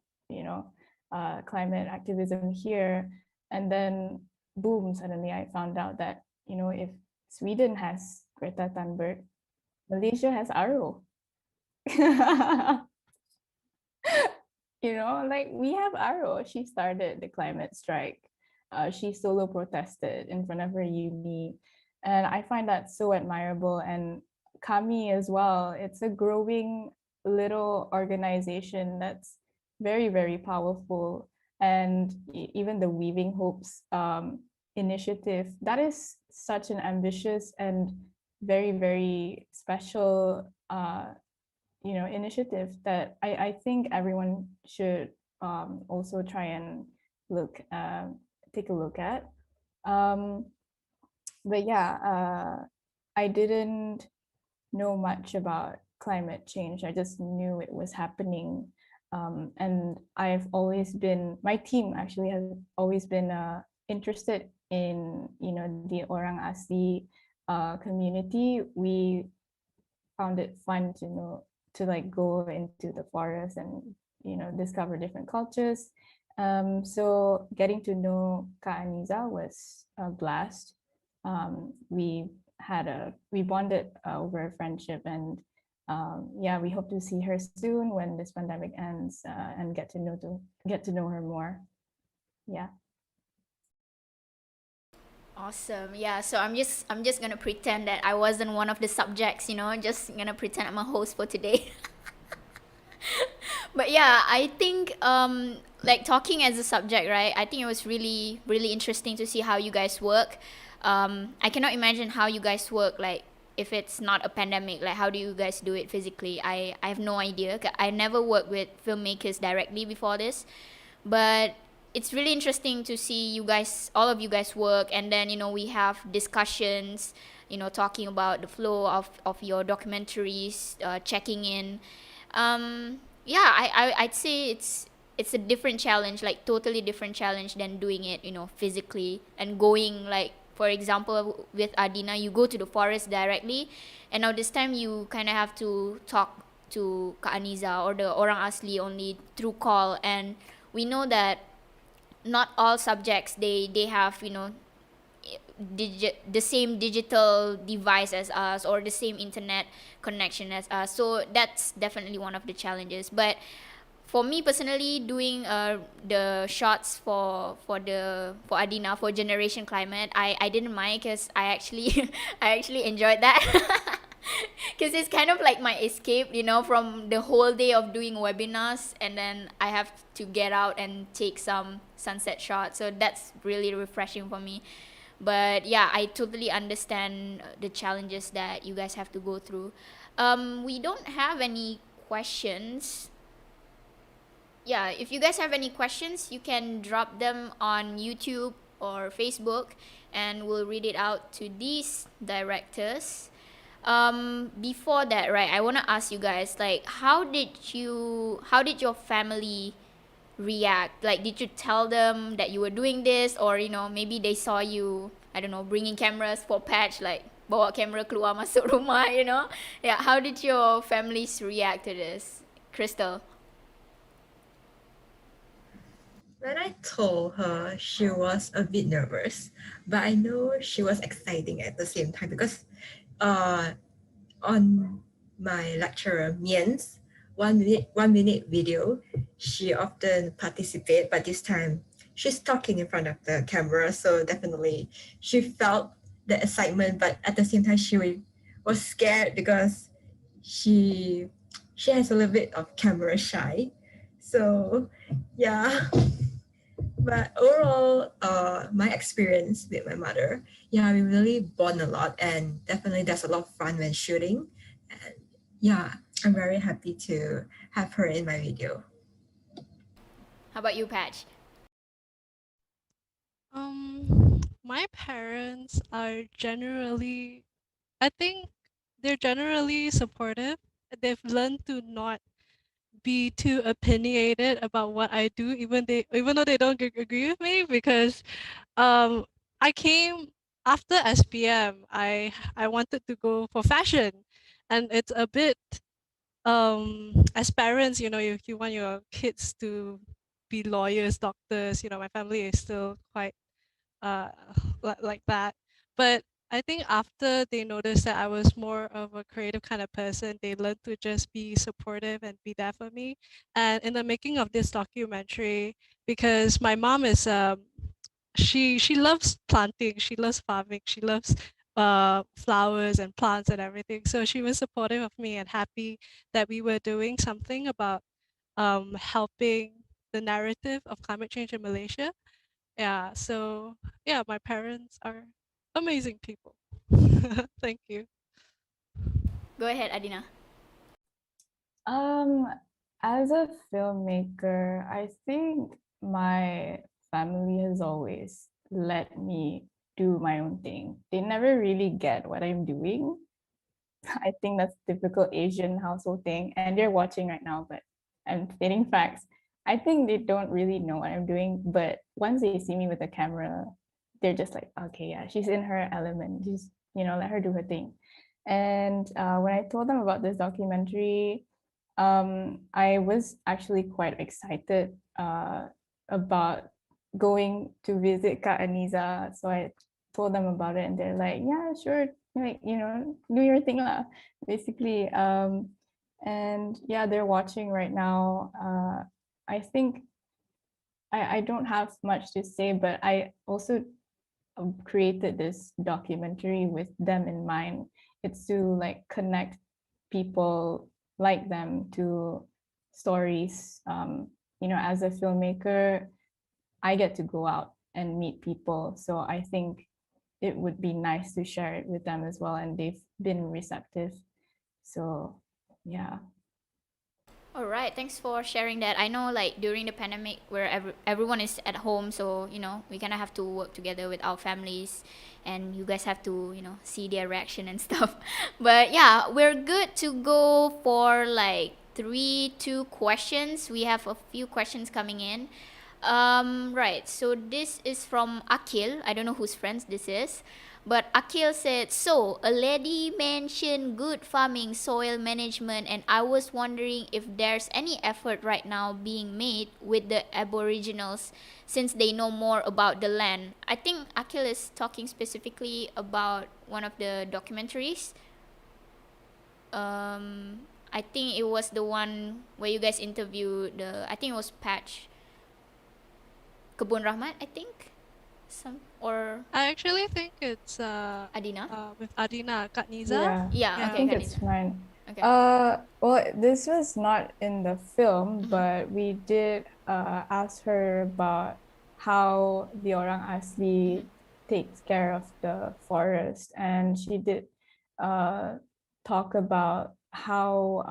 climate activism here. And then boom, suddenly I found out that if Sweden has Greta Thunberg, Malaysia has Aro. Like we have Aro. She started the climate strike. She solo protested in front of her uni. And I find that so admirable. And KAMY as well. It's a growing little organization that's very, very powerful. And even the Weaving Hopes initiative, that is such an ambitious and very, very special initiative that I think everyone should also try and take a look at. But yeah, I didn't know much about climate change. I just knew it was happening. And my team actually has always been interested in, the Orang Asli community. We found it fun to like go into the forest and discover different cultures. So getting to know Kak Aniza was a blast. We bonded over a friendship, and yeah, we hope to see her soon when this pandemic ends and get to know her more. Yeah. Awesome. Yeah, so I'm just gonna pretend that I wasn't one of the subjects, just gonna pretend I'm a host for today. But yeah, I think like talking as a subject, right? I think it was really, really interesting to see how you guys work. I cannot imagine how you guys work, like if it's not a pandemic, like how do you guys do it physically? I have no idea. I never worked with filmmakers directly before this, but it's really interesting to see you guys, all of you guys work, and then we have discussions, talking about the flow of your documentaries, checking in. Yeah, I'd say it's a different challenge, like totally different challenge than doing it, physically and going, like for example with Adina, you go to the forest directly, and now this time you kind of have to talk to Kak Aniza or the Orang Asli only through call, and we know that not all subjects they have the same digital device as us or the same internet connection as us. So that's definitely one of the challenges. But for me personally, doing the shots for Adina for Generation Climate, I didn't mind because I actually I actually enjoyed that. Because it's kind of like my escape, from the whole day of doing webinars, and then I have to get out and take some sunset shots. So that's really refreshing for me. But yeah, I totally understand the challenges that you guys have to go through. We don't have any questions. Yeah, if you guys have any questions, you can drop them on YouTube or Facebook, and we'll read it out to these directors. Before that, right, I want to ask you guys, like, how did your family react? Like, did you tell them that you were doing this, or maybe they saw you, I don't know, bringing cameras for patch, like bawa kamera keluar masuk rumah, yeah, how did your families react to this? Crystal? When I told her, she was a bit nervous, but I know she was exciting at the same time because on my lecturer Mien's 1 minute video, she often participate, but this time she's talking in front of the camera, so definitely she felt the excitement, but at the same time she was scared because she has a little bit of camera shy. So yeah. But overall, my experience with my mother, yeah, we really bond a lot, and definitely there's a lot of fun when shooting. And yeah, I'm very happy to have her in my video. How about you, Patch? My parents are generally, I think they're generally supportive. They've learned to not be too opinionated about what I do, even though they don't agree with me, because I came after SPM. I wanted to go for fashion, and it's a bit as parents, you want your kids to be lawyers, doctors. My family is still quite uh like that. But I think after they noticed that I was more of a creative kind of person, they learned to just be supportive and be there for me. And in the making of this documentary, because my mom is she loves planting, she loves farming, she loves flowers and plants and everything. So she was supportive of me and happy that we were doing something about helping the narrative of climate change in Malaysia. Yeah, so yeah, my parents are amazing people. Thank you. Go ahead, Adina. Um, as a filmmaker, I think my family has always let me do my own thing. They never really get what I'm doing. I think that's typical Asian household thing, and they're watching right now, but I'm stating facts. I think they don't really know what I'm doing, but once they see me with a camera, they're just like, okay, yeah, she's in her element. Just, let her do her thing. And when I told them about this documentary, I was actually quite excited about going to visit Kak Aniza. So I told them about it, and they're like, yeah, sure, like, do your thing lah, basically. And yeah, they're watching right now. I think I don't have much to say, but I also created this documentary with them in mind. It's to like connect people like them to stories. As a filmmaker, I get to go out and meet people, so I think it would be nice to share it with them as well, and they've been receptive. So yeah. All right, thanks for sharing that. I know, like, during the pandemic where everyone is at home, so we kind of have to work together with our families, and you guys have to see their reaction and stuff. But yeah, we're good to go for like 2 questions. We have a few questions coming in. Right, so this is from Akil. I don't know whose friends this is. But Akil said, so a lady mentioned good farming, soil management, and I was wondering if there's any effort right now being made with the Aboriginals since they know more about the land. I think Akil is talking specifically about one of the documentaries. I think it was the one where you guys interviewed I think it was Patch Kebun Rahmat, I think. I actually think it's Adina with Adina Kak Niza. Yeah, I okay, think Kak it's Niza. mine. Okay. Well, this was not in the film, but we did ask her about how the orang asli takes care of the forest, and she did talk about how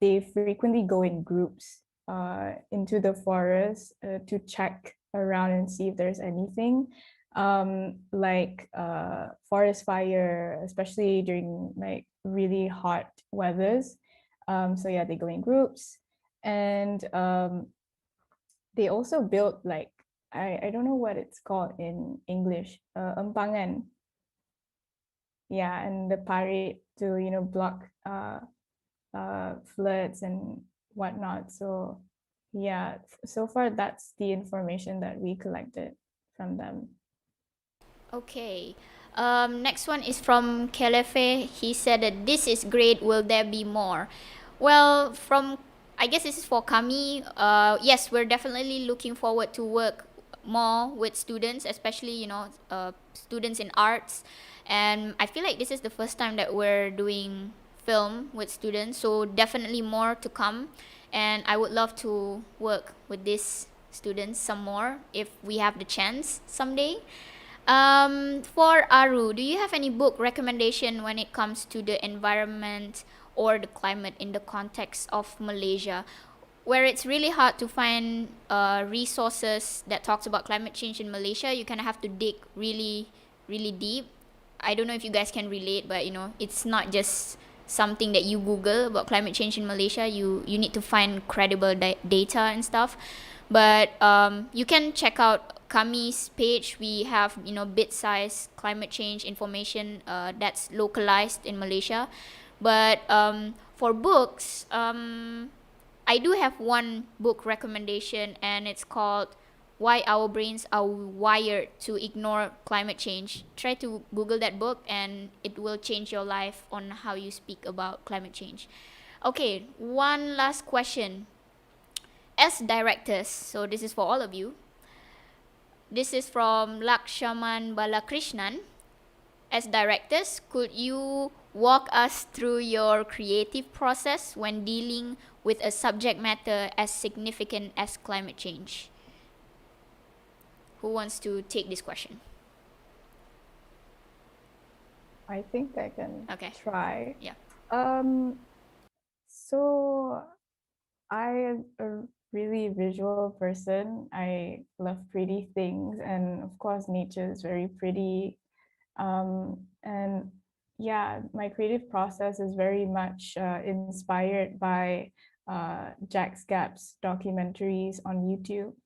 they frequently go in groups into the forest to check around and see if there's anything like forest fire, especially during like really hot weathers. So yeah, they go in groups, and they also built like I don't know what it's called in English, empangan. Yeah, and the parit to block floods and whatnot. So yeah, so far that's the information that we collected from them. Okay. Next one is from Kelefe. He said that this is great. Will there be more? Well, I guess this is for KAMY. Yes, we're definitely looking forward to work more with students, especially students in arts. And I feel like this is the first time that we're doing film with students, so definitely more to come. And I would love to work with these students some more if we have the chance someday. For Aru, do you have any book recommendation when it comes to the environment or the climate in the context of Malaysia, where it's really hard to find resources that talks about climate change in Malaysia? You kind of have to dig really, really deep. I don't know if you guys can relate, but it's not just something that you Google about climate change in Malaysia. You need to find credible data and stuff. But you can check out KAMY's page. We have bit-sized climate change information that's localized in Malaysia. But for books, I do have one book recommendation, and it's called Why Our Brains Are Wired to Ignore Climate Change. Try to Google that book, and it will change your life on how you speak about climate change. Okay, one last question. As directors, so this is for all of you. This is from Lakshaman Balakrishnan. As directors, could you walk us through your creative process when dealing with a subject matter as significant as climate change? Who wants to take this question? I think I can try. Yeah. So I am a really visual person. I love pretty things, and of course nature is very pretty. And yeah, my creative process is very much inspired by Jack Scapp's documentaries on YouTube.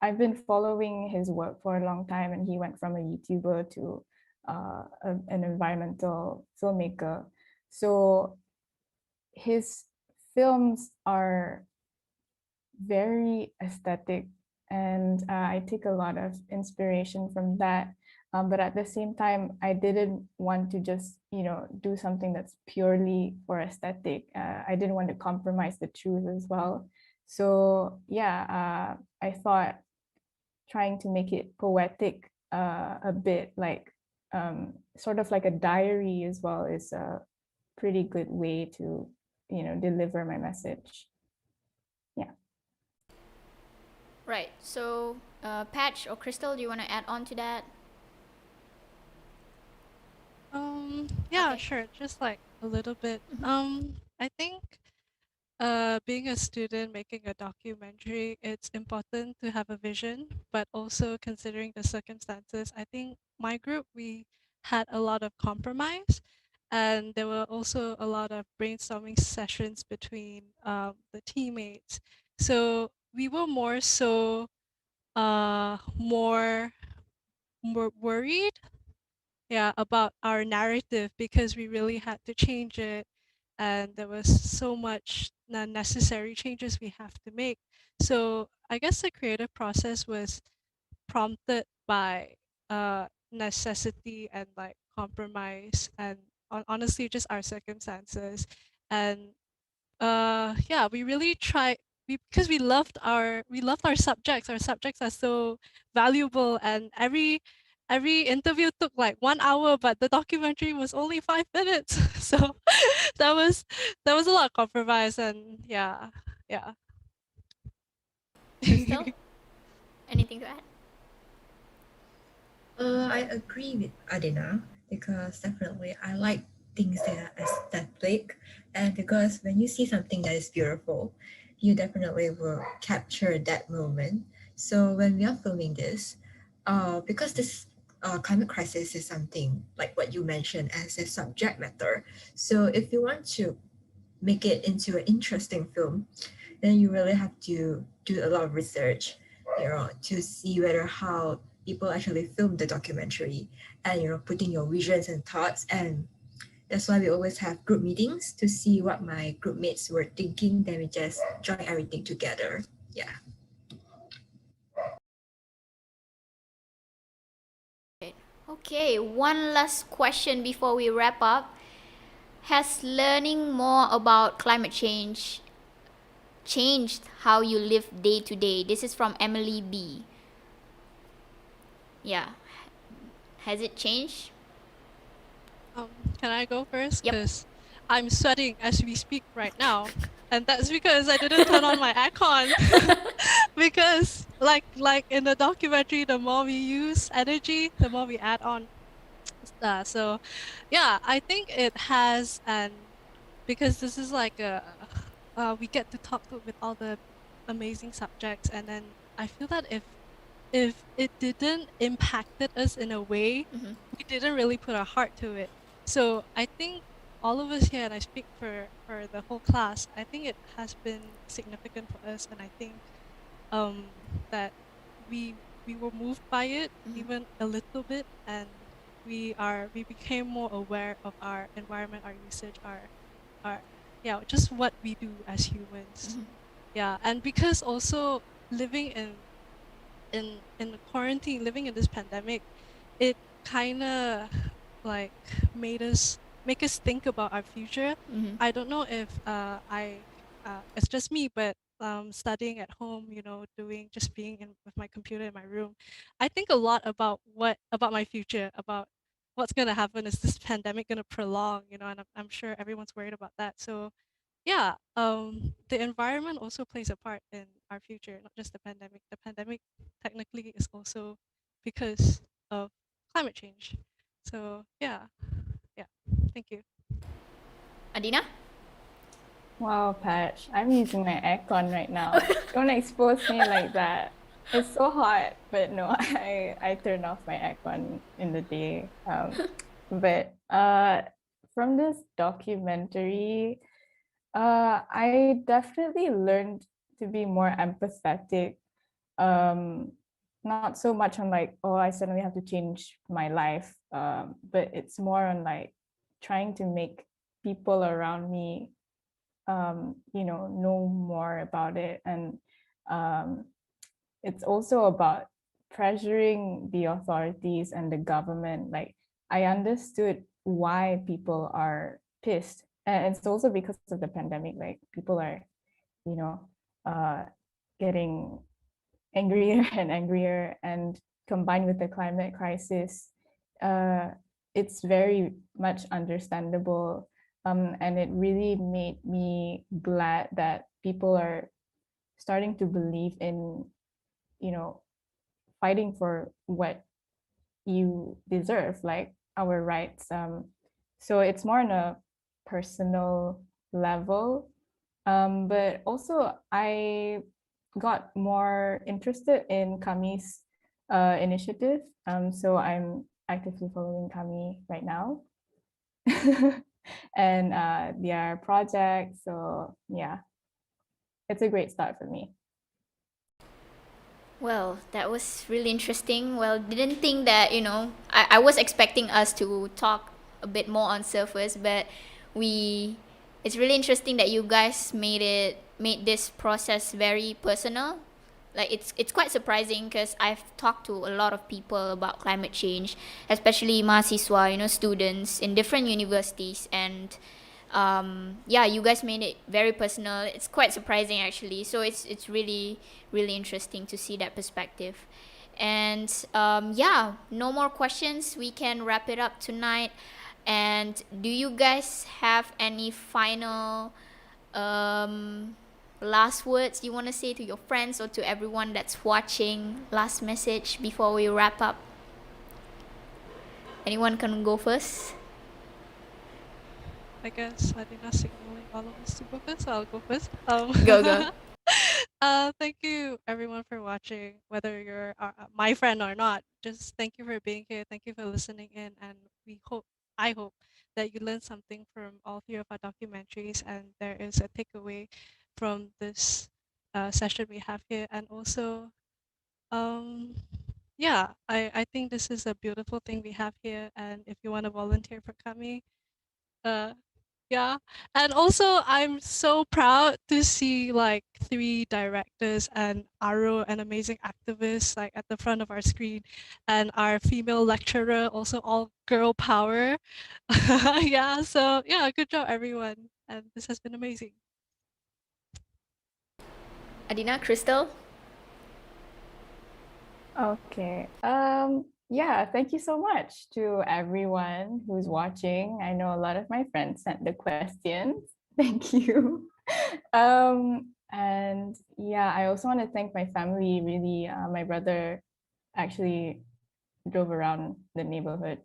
I've been following his work for a long time, and he went from a YouTuber to an environmental filmmaker. So his films are very aesthetic, and I take a lot of inspiration from that. But at the same time, I didn't want to just do something that's purely for aesthetic. I didn't want to compromise the truth as well. So yeah, I thought trying to make it poetic a bit, like sort of like a diary as well, is a pretty good way to deliver my message. Yeah. Right. So, Patch or Crystal, do you want to add on to that? Yeah, sure. Just like a little bit. I think being a student making a documentary, it's important to have a vision, but also considering the circumstances. I think my group, we had a lot of compromise, and there were also a lot of brainstorming sessions between the teammates. So we were more so more worried about our narrative, because we really had to change it, and there was so much necessary changes we have to make. So I guess the creative process was prompted by necessity and like compromise, and honestly just our circumstances. And yeah, we really tried, because we loved our subjects. Our subjects are so valuable, and every interview took like 1 hour, but the documentary was only 5 minutes. So that was a lot of compromise. And yeah. Crystal, anything to add? I agree with Adina, because definitely I like things that are aesthetic, and because when you see something that is beautiful, you definitely will capture that moment. So when we are filming this, because this climate crisis is something like what you mentioned as a subject matter. So if you want to make it into an interesting film, then you really have to do a lot of research, to see whether how people actually film the documentary, and putting your visions and thoughts. And that's why we always have group meetings to see what my group mates were thinking. Then we just join everything together. Yeah. Okay, one last question before we wrap up. Has learning more about climate change changed how you live day to day? This is from Emily B. Yeah. Has it changed? Can I go first? Because I'm sweating as we speak right now, and that's because I didn't turn on my aircon. Because like in the documentary, the more we use energy, the more we add on. So yeah, I think it has. And because this is like we get to talk with all the amazing subjects, and then I feel that if it didn't impacted us in a way, we didn't really put our heart to it. So I think all of us here, and I speak for the whole class, I think it has been significant for us. And I think that we were moved by it even a little bit, and we became more aware of our environment, our usage, our just what we do as humans. Yeah. And because also living in the quarantine, living in this pandemic, it kind of like make us think about our future. I don't know if it's just me, but studying at home, just being with my computer in my room, I think a lot about my future, about what's gonna happen. Is this pandemic gonna prolong? And I'm sure everyone's worried about that. So yeah, the environment also plays a part in our future, not just the pandemic. The pandemic technically is also because of climate change. So yeah. Thank you. Adina? Wow, Patch, I'm using my aircon right now. Don't expose me like that. It's so hot, but no, I turn off my aircon in the day. But from this documentary, I definitely learned to be more empathetic. Not so much on like, oh, I suddenly have to change my life, but it's more on like trying to make people around me know more about it. And it's also about pressuring the authorities and the government. Like, I understood why people are pissed, and it's also because of the pandemic. Like, people are getting angrier and angrier, and combined with the climate crisis, it's very much understandable. And it really made me glad that people are starting to believe in, fighting for what you deserve, like our rights. So it's more on a personal level. But also, I got more interested in KAMY's initiative. So I'm actively following KAMY right now. And their project. So yeah, it's a great start for me. Well, that was really interesting. Well, didn't think that, I was expecting us to talk a bit more on surface, but we it's really interesting that you guys made this process very personal. Like it's quite surprising because I've talked to a lot of people about climate change, especially mahasiswa, students in different universities, and yeah, you guys made it very personal. It's quite surprising actually. So it's really really interesting to see that perspective. And yeah, no more questions. We can wrap it up tonight. And do you guys have any final last words you want to say to your friends or to everyone that's watching? Last message before we wrap up. Anyone can go first? I guess Adina's signaling all of us to go first, so I'll go first. Go. Thank you everyone for watching, whether you're my friend or not. Just thank you for being here. Thank you for listening in, and I hope that you learned something from all three of our documentaries, and there is a takeaway from this session we have here. And also, yeah, I think this is a beautiful thing we have here, and if you want to volunteer for KAMY, yeah. And also I'm so proud to see like 3 directors and Aro, an amazing activist, like at the front of our screen, and our female lecturer, also all girl power. Yeah, so yeah, good job everyone, and this has been amazing. Adina, Crystal? Okay. Yeah, thank you so much to everyone who's watching. I know a lot of my friends sent the questions. Thank you. And yeah, I also want to thank my family, really. My brother actually drove around the neighborhood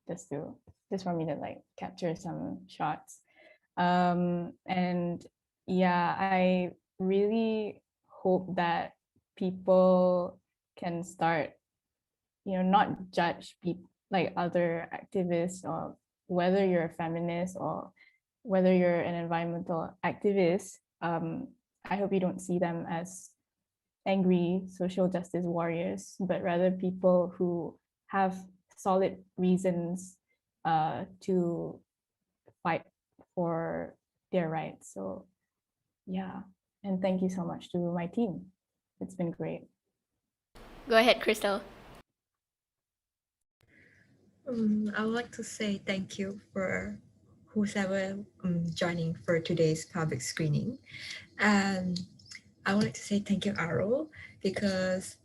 just for me to like capture some shots. And yeah, I really hope that people can start, not judge people like other activists, or whether you're a feminist or whether you're an environmental activist. I hope you don't see them as angry social justice warriors, but rather people who have solid reasons to fight for their rights. So yeah, and thank you so much to my team. It's been great. Go ahead, Crystal. I would like to say thank you for whoever joining for today's public screening. And I would like to say thank you, Aro, because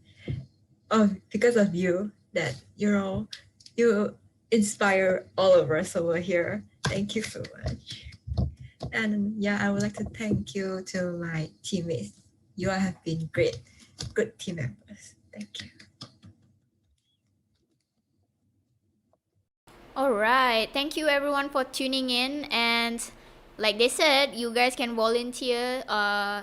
of you that you inspire all of us over here. Thank you so much. And yeah, I would like to thank you to my teammates. You all have been great, good team members. Thank you. All right. Thank you everyone for tuning in. And like they said, you guys can volunteer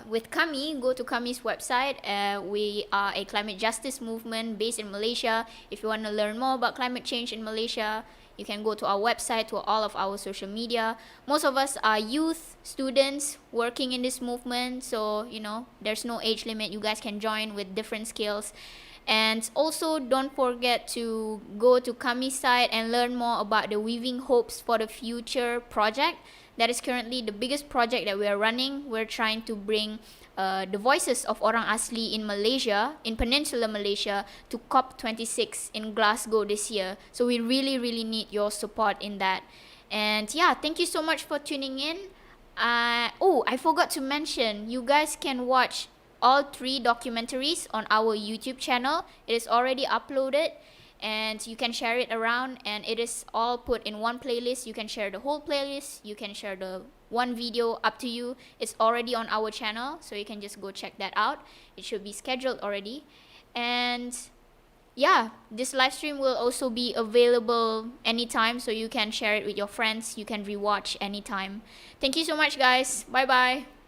with KAMY. Go to KAMY's website. We are a climate justice movement based in Malaysia. If you want to learn more about climate change in Malaysia, you can go to our website, to all of our social media. Most of us are youth, students working in this movement. So, there's no age limit. You guys can join with different skills. And also, don't forget to go to KAMY's site and learn more about the Weaving Hopes for the Future project. That is currently the biggest project that we are running. We're trying to bring the voices of orang asli in Malaysia, in Peninsular Malaysia, to COP26 in Glasgow this year. So we really, really need your support in that. And yeah, thank you so much for tuning in. I forgot to mention, you guys can watch all 3 documentaries on our YouTube channel. It is already uploaded, and you can share it around, and it is all put in one playlist. You can share the whole playlist, you can share the one video, up to you. It's already on our channel, so you can just go check that out. It should be scheduled already. And yeah, this live stream will also be available anytime, so you can share it with your friends. You can rewatch anytime. Thank you so much, guys. Bye bye.